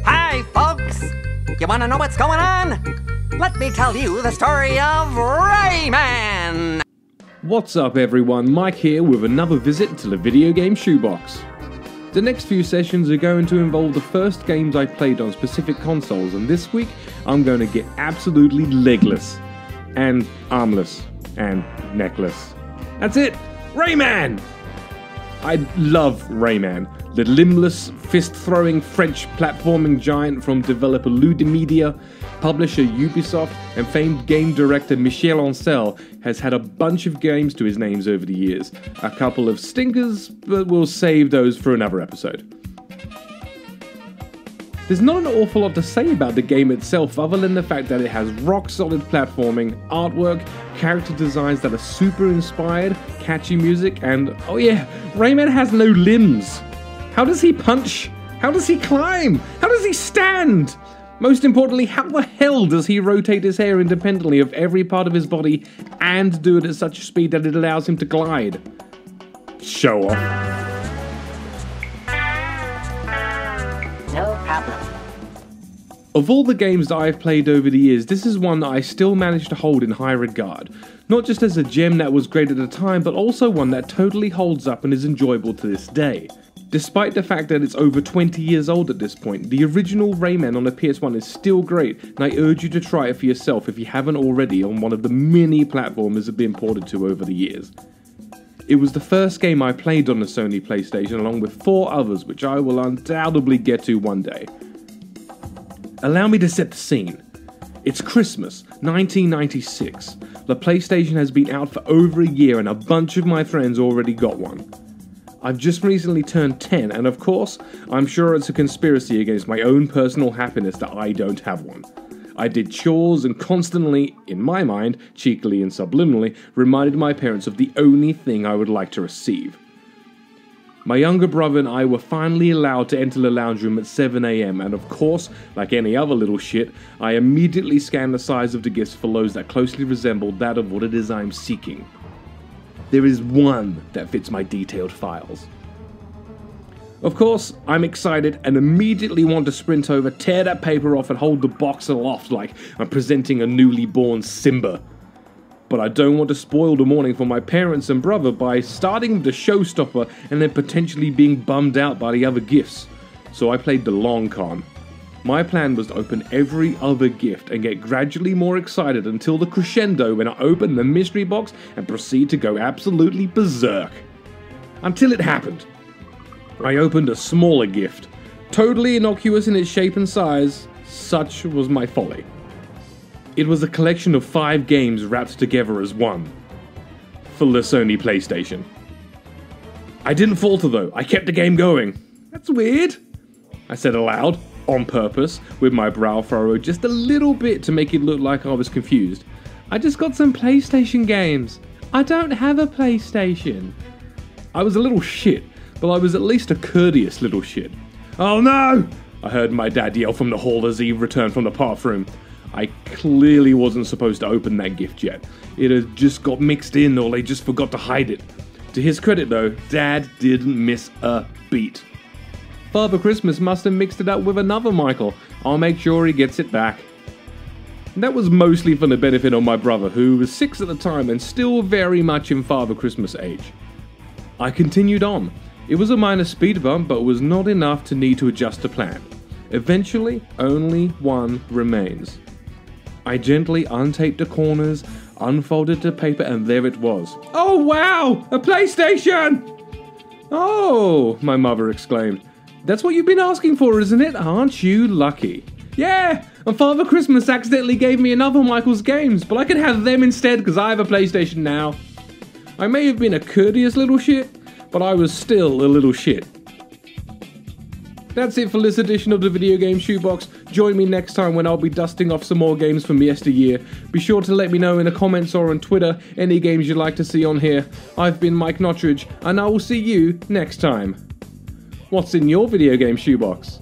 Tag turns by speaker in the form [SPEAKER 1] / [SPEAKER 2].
[SPEAKER 1] Hi, folks! You wanna know what's going on? Let me tell you the story of Rayman!
[SPEAKER 2] What's up everyone, Mike here with another visit to the Videogame Shoebox. The next few sessions are going to involve the first games I played on specific consoles, and this week I'm going to get absolutely legless, and armless, and neckless. That's it! Rayman! I love Rayman, the limbless, fist-throwing French platforming giant from developer Ludimedia, publisher Ubisoft, and famed game director Michel Ancel has had a bunch of games to his names over the years. A couple of stinkers, but we'll save those for another episode. There's not an awful lot to say about the game itself other than the fact that it has rock-solid platforming, artwork, character designs that are super inspired, catchy music, and oh yeah, Rayman has no limbs. How does he punch? How does he climb? How does he stand? Most importantly, how the hell does he rotate his hair independently of every part of his body and do it at such a speed that it allows him to glide? Show off.
[SPEAKER 1] No problem.
[SPEAKER 2] Of all the games that I've played over the years, this is one that I still manage to hold in high regard. Not just as a gem that was great at the time, but also one that totally holds up and is enjoyable to this day. Despite the fact that it's over 20 years old at this point, the original Rayman on the PS1 is still great, and I urge you to try it for yourself if you haven't already on one of the many platforms it's been ported to over the years. It was the first game I played on the Sony PlayStation along with 4 others which I will undoubtedly get to one day. Allow me to set the scene. It's Christmas, 1996. The PlayStation has been out for over a year and a bunch of my friends already got one. I've just recently turned 10 and of course, I'm sure it's a conspiracy against my own personal happiness that I don't have one. I did chores and constantly, in my mind, cheekily and subliminally, reminded my parents of the only thing I would like to receive. My younger brother and I were finally allowed to enter the lounge room at 7 AM and of course, like any other little shit, I immediately scanned the size of the gifts for those that closely resembled that of what it is I'm seeking. There is one that fits my detailed files. Of course, I'm excited and immediately want to sprint over, tear that paper off and hold the box aloft like I'm presenting a newly born Simba. But I don't want to spoil the morning for my parents and brother by starting with the showstopper and then potentially being bummed out by the other gifts. So I played the long con. My plan was to open every other gift and get gradually more excited until the crescendo when I open the mystery box and proceed to go absolutely berserk. Until it happened. I opened a smaller gift, totally innocuous in its shape and size, such was my folly. It was a collection of 5 games wrapped together as one, for the Sony PlayStation. I didn't falter though, I kept the game going. That's weird, I said aloud, on purpose, with my brow furrowed just a little bit to make it look like I was confused. I just got some PlayStation games. I don't have a PlayStation. I was a little shit, but I was at least a courteous little shit. Oh no! I heard my dad yell from the hall as he returned from the bathroom. I clearly wasn't supposed to open that gift yet. It had just got mixed in or they just forgot to hide it. To his credit though, Dad didn't miss a beat. Father Christmas must have mixed it up with another Michael. I'll make sure he gets it back. That was mostly for the benefit of my brother, who was 6 at the time and still very much in Father Christmas age. I continued on. It was a minor speed bump, but was not enough to need to adjust the plan. Eventually, only one remains. I gently untaped the corners, unfolded the paper, and there it was. Oh wow! A PlayStation! Oh, my mother exclaimed. That's what you've been asking for, isn't it? Aren't you lucky? Yeah! And Father Christmas accidentally gave me another Michael's games, but I can have them instead because I have a PlayStation now. I may have been a courteous little shit, but I was still a little shit. That's it for this edition of the Videogame Shoebox. Join me next time when I'll be dusting off some more games from yesteryear. Be sure to let me know in the comments or on Twitter any games you'd like to see on here. I've been Mike Nottridge, and I will see you next time. What's in your Videogame Shoebox?